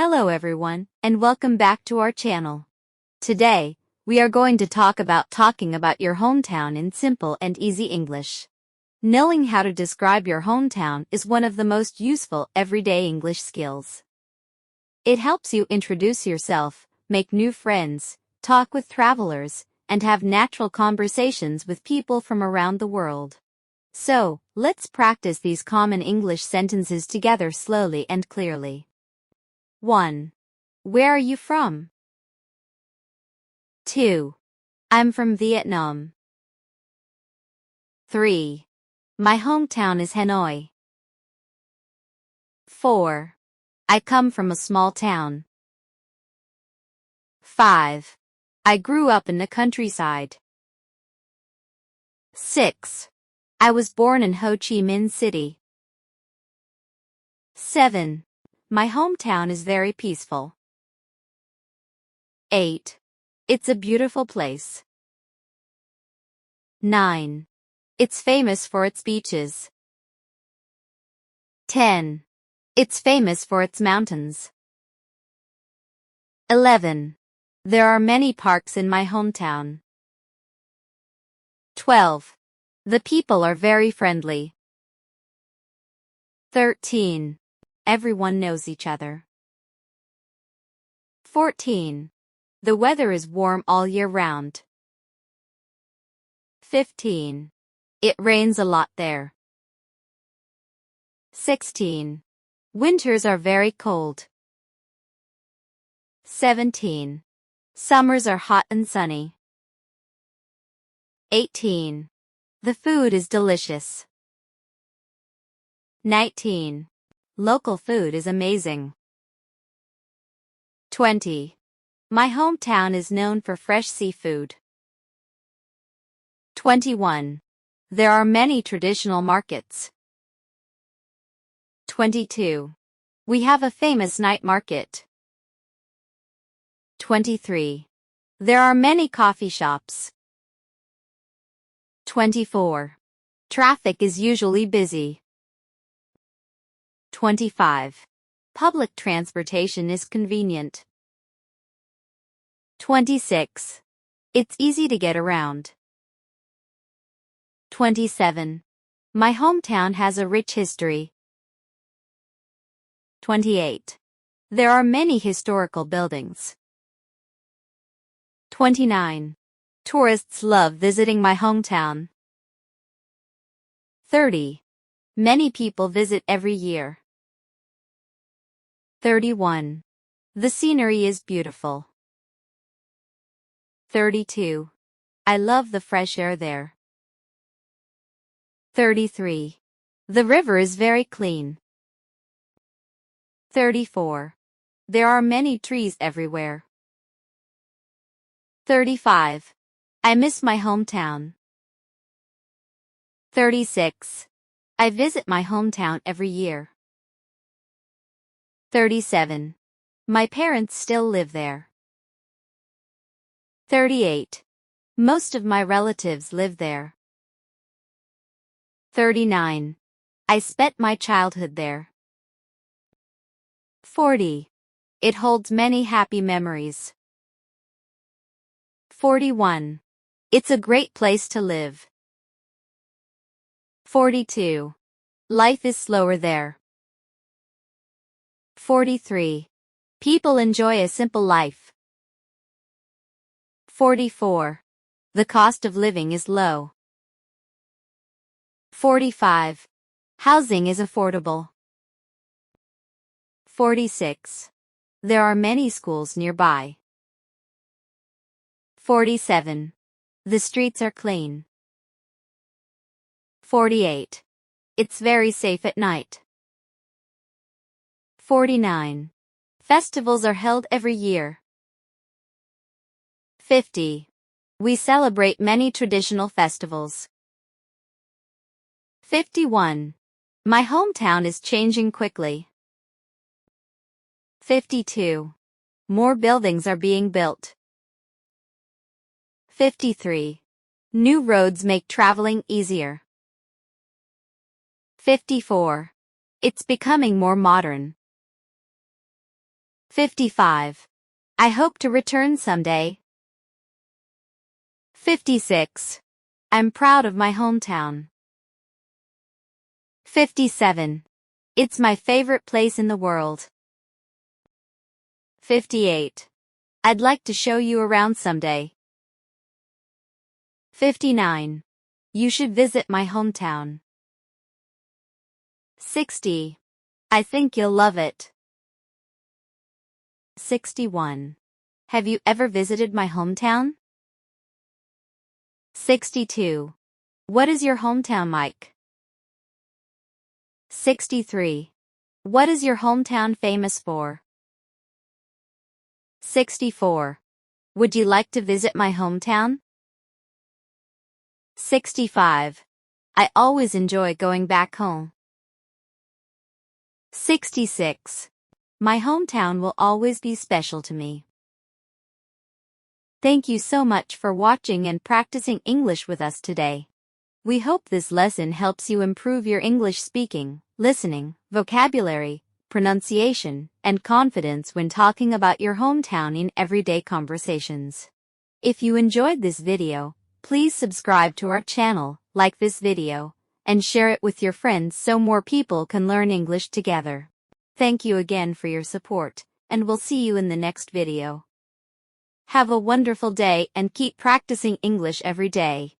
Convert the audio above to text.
Hello everyone, and welcome back to our channel. Today, we are going to talk about talking about your hometown in simple and easy English. Knowing how to describe your hometown is one of the most useful everyday English skills. It helps you introduce yourself, make new friends, talk with travelers, and have natural conversations with people from around the world. So, let's practice these common English sentences together slowly and clearly. 1. Where are you from? 2. I'm from Vietnam. 3. My hometown is Hanoi. 4. I come from a small town. 5. I grew up in the countryside. 6. I was born in Ho Chi Minh City. 7. My hometown is very peaceful. 8. It's a beautiful place. 9. It's famous for its beaches. 10. It's famous for its mountains. 11. There are many parks in my hometown. 12. The people are very friendly. 13. Everyone knows each other. 14. The weather is warm all year round. 15. It rains a lot there. 16. Winters are very cold. 17. Summers are hot and sunny. 18. The food is delicious. 19. Local food is amazing. 20. My hometown is known for fresh seafood. 21. There are many traditional markets. 22. We have a famous night market. 23. There are many coffee shops. 24. Traffic is usually busy. 25. Public transportation is convenient. 26. It's easy to get around. 27. My hometown has a rich history. 28. There are many historical buildings. 29. Tourists love visiting my hometown. 30. Many people visit every year. 31. The scenery is beautiful. 32. I love the fresh air there. 33. The river is very clean. 34. There are many trees everywhere. 35. I miss my hometown. 36. I visit my hometown every year. 37. My parents still live there. 38. Most of my relatives live there. 39. I spent my childhood there. 40. It holds many happy memories. 41. It's a great place to live. 42. Life is slower there. 43. People enjoy a simple life. 44. The cost of living is low. 45. Housing is affordable. 46. There are many schools nearby. 47. The streets are clean. 48. It's very safe at night. 49. Festivals are held every year. 50. We celebrate many traditional festivals. 51. My hometown is changing quickly. 52. More buildings are being built. 53. New roads make traveling easier. 54. It's becoming more modern. 55. I hope to return someday. 56. I'm proud of my hometown. 57. It's my favorite place in the world. 58. I'd like to show you around someday. 59. You should visit my hometown. 60. I think you'll love it. 61. Have you ever visited my hometown? 62. What is your hometown like? 63. What is your hometown famous for? 64. Would you like to visit my hometown? 65. I always enjoy going back home. 66. My hometown will always be special to me. Thank you so much for watching and practicing English with us today. We hope this lesson helps you improve your English speaking, listening, vocabulary, pronunciation, and confidence when talking about your hometown in everyday conversations. If you enjoyed this video, please subscribe to our channel, like this video, and share it with your friends so more people can learn English together. Thank you again for your support, and we'll see you in the next video. Have a wonderful day and keep practicing English every day.